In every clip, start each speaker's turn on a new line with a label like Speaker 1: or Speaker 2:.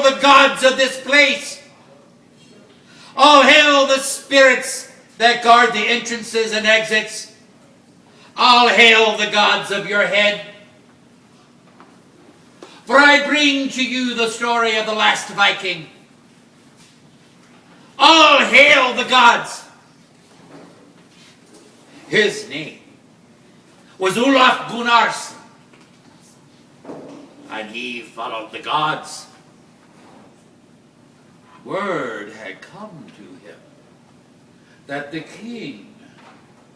Speaker 1: the gods of this place. All hail the spirits that guard the entrances and exits. All hail the gods of your head. For I bring to you the story of the last Viking. All hail the gods. His name was Olaf Gunnarsson, and he followed the gods. Word had come to him that the king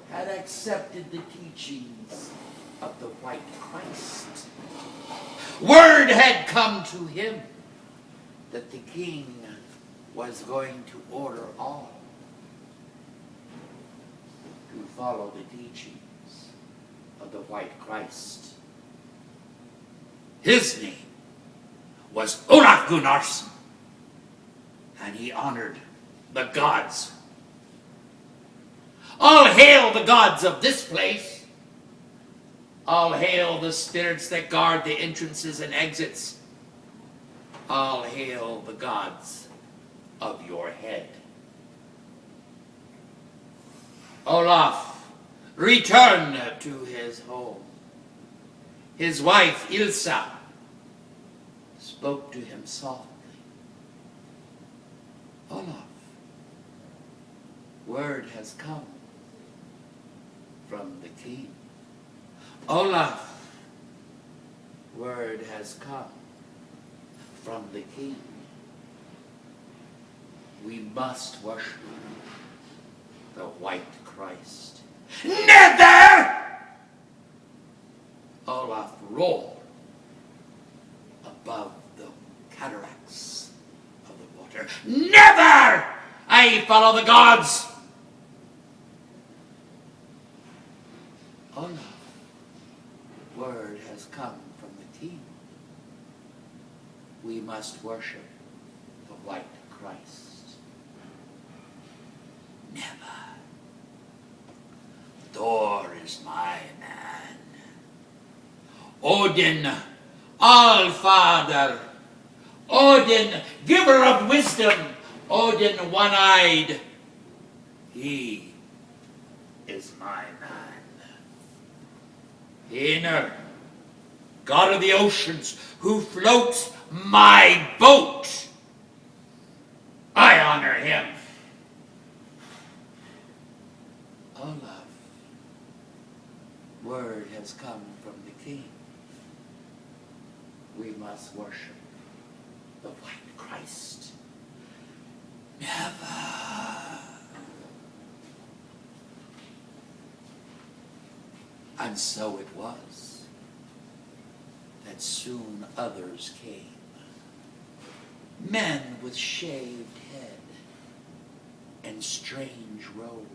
Speaker 1: had accepted the teachings of the White Christ. Word had come to him that the king was going to order all to follow the teachings of the White Christ. His name was Olaf Gunnarsson, and he honored the gods. All hail the gods of this place. All hail the spirits that guard the entrances and exits. All hail the gods of your head. Olaf returned to his home. His wife, Ilsa, spoke to him softly. Olaf, word has come from the king. Olaf, word has come from the king. We must worship the White Christ. Never! Olaf roared above the cataracts of the water. Never! I follow the gods. Olaf, word has come from the king. We must worship the White Christ. Never. Thor is my man. Odin, All-Father. Odin, giver of wisdom. Odin, one-eyed. He is my man. Inner, God of the oceans, who floats my boat. I honor him. Olaf, word has come from the king. We must worship the White Christ. Never. And so it was that soon others came. Men with shaved head and strange robe.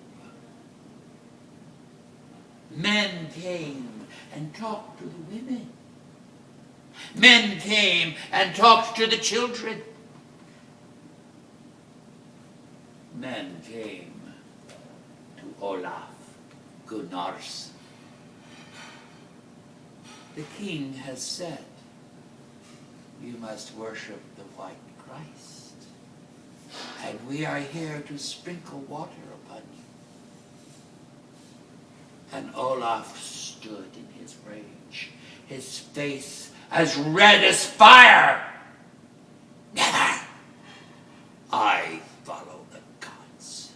Speaker 1: Men came and talked to the women. Men came and talked to the children. Men came to Olaf Gunnarsson. The king has said, you must worship the White Christ. And we are here to sprinkle water upon you. And Olaf stood in his rage, his face as red as fire. Never! I follow the gods.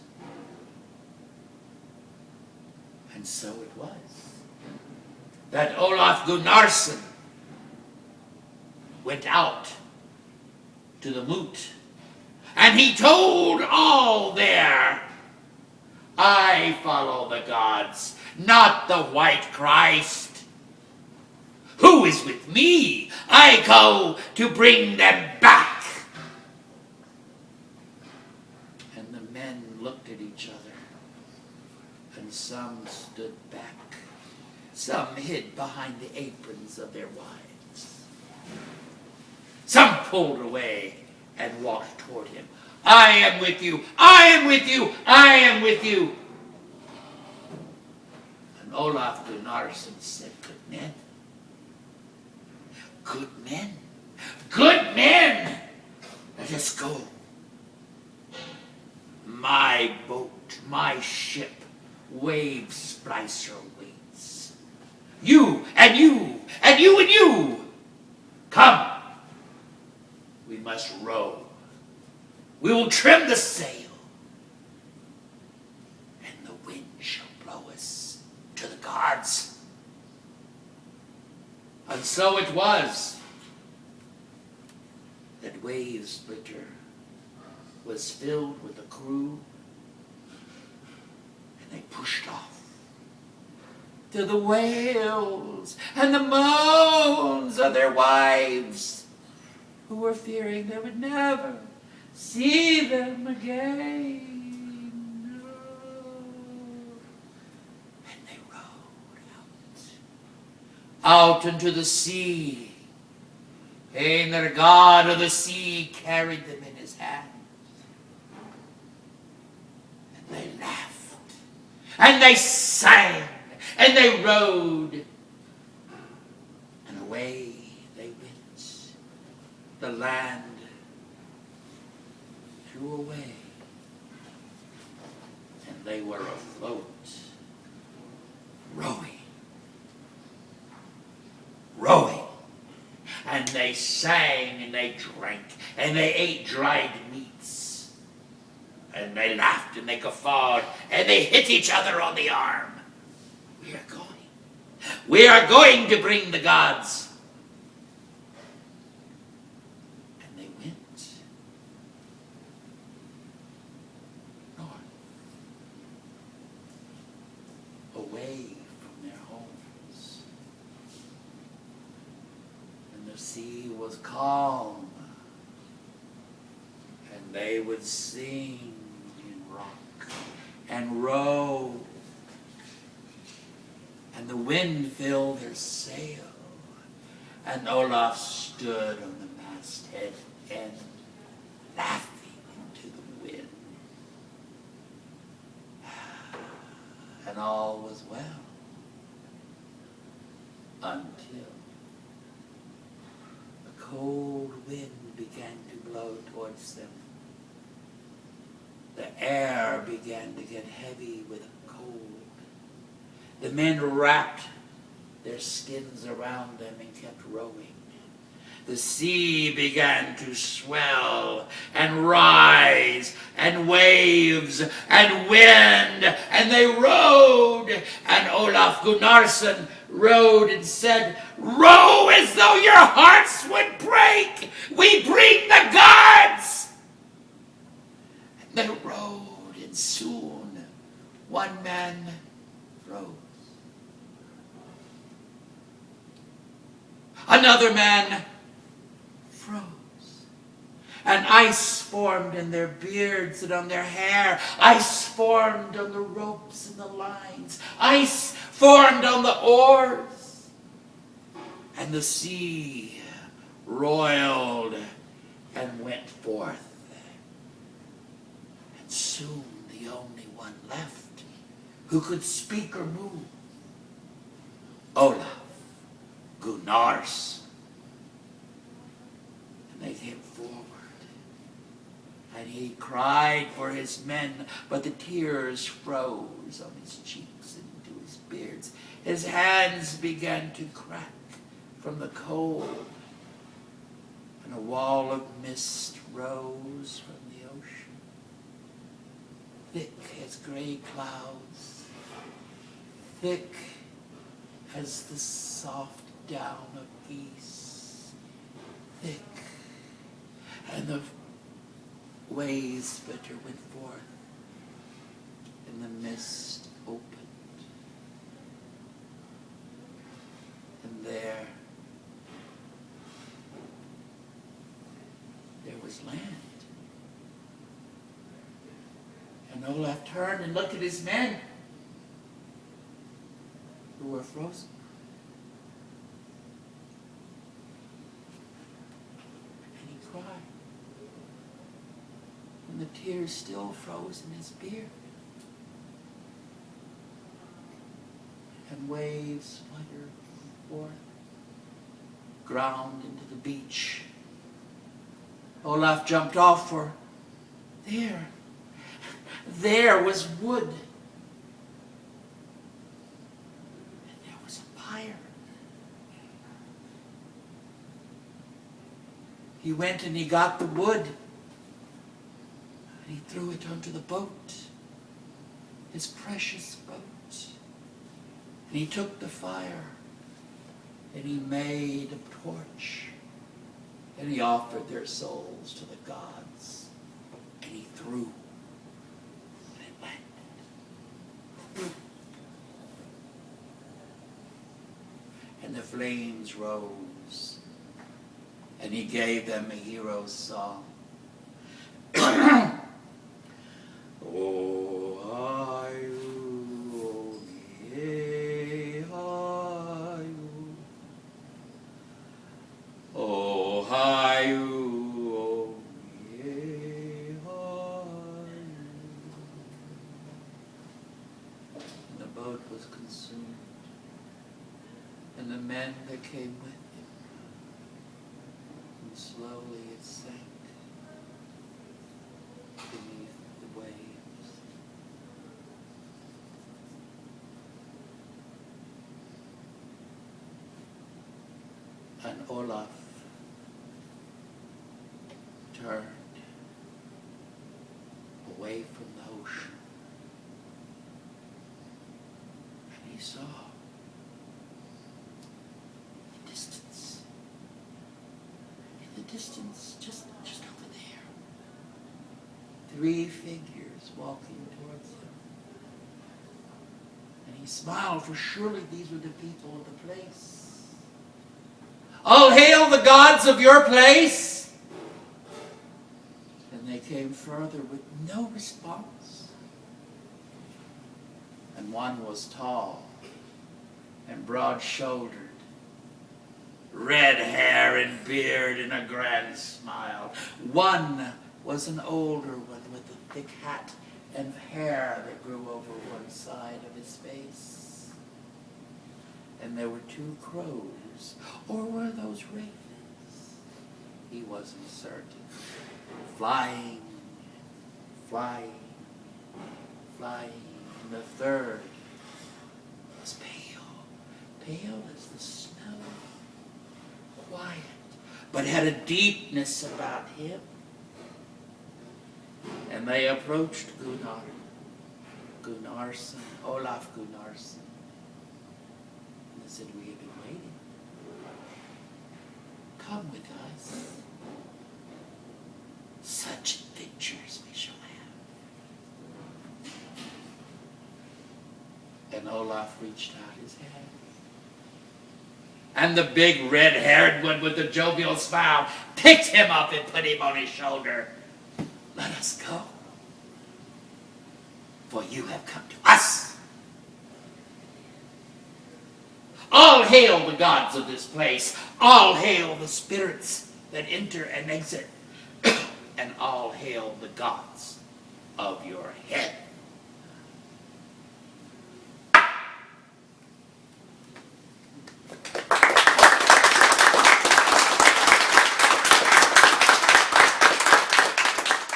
Speaker 1: And so it was that Olaf Gunnarsson went out to the moot, and he told all there, I follow the gods, not the White Christ. Who is with me? I go to bring them back. And the men looked at each other, and some stood back. Some hid behind the aprons of their wives. Some pulled away and walked toward him. I am with you. I am with you. I am with you. And Olaf Gunnarsson said, good men. Good men. Good men. Let us go. My boat, my ship, wave splicer waits. You and you and you and you. Come. We must row. We will trim the sail, and the wind shall blow us to the gods. And so it was that Wave Splitter was filled with the crew, and they pushed off to the wails and the moans of their wives, who were fearing they would never see them again. And they rowed out into the sea. And their god of the sea carried them in his hand. And they laughed, and they sang, and they rowed, and away they went. The land flew away, and they were afloat, rowing, rowing. And they sang, and they drank, and they ate dried meats. And they laughed, and they guffawed, and they hit each other on the arm. We are going. We are going to bring the gods. And they went north, away from their homes. And the sea was calm, and they would sing and rock and row, and the wind filled their sail, and Olaf stood on the masthead end, laughing into the wind. And all was well until a cold wind began to blow towards them. The air began to get heavy with cold. The men wrapped their skins around them and kept rowing. The sea began to swell and rise, and waves and wind, and they rowed. And Olaf Gunnarsson rowed and said, "Row as though your hearts would break. We bring the gods." And they rowed, and soon one man rose. Another man froze, and ice formed in their beards and on their hair. Ice formed on the ropes and the lines. Ice formed on the oars. And the sea roiled and went forth. And soon the only one left who could speak or move, Olaf Gunnarsson. And they came forward, and he cried for his men, but the tears froze on his cheeks and into his beards. His hands began to crack from the cold, and a wall of mist rose from the ocean, thick as gray clouds, thick as the soft down of geese, thick, and the Wave Splitter went forth, and the mist opened, and there was land. And Olaf turned and looked at his men, who were frozen. And he cried, and the tears still froze in his beard. And waves fluttered forth, ground into the beach, Olaf jumped off, for there was wood. And there was a pyre. He went and he got the wood. And he threw it onto the boat. His precious boat. And he took the fire. And he made a torch. And he offered their souls to the gods. And he threw. And it went. And the flames rose. And he gave them a hero's song. Oh, yea, oh, oh, yea, and the boat was consumed, and the men that came with him, and slowly it sank beneath the waves. And Olaf turned away from the ocean, and he saw in the distance, just over there, 3 figures walking towards him. And he smiled, for surely these were the people of the place. All hail the gods of your place! And they came further with no response. And one was tall and broad-shouldered, red hair and beard and a grand smile. One was an older one with a thick hat and hair that grew over one side of his face. And there were 2 crows, or were those ravens? He wasn't certain. Flying, flying, flying. And the third was pale as the snow, quiet, but had a deepness about him. And they approached Gunnarsson, Olaf Gunnarsson. And they said, we have been waiting. Come with us. Such adventures we shall have. And Olaf reached out his hand. And the big red-haired one with the jovial smile picked him up and put him on his shoulder. Let us go, for you have come to us. All hail the gods of this place. All hail the spirits that enter and exit. And all hail the gods of your head.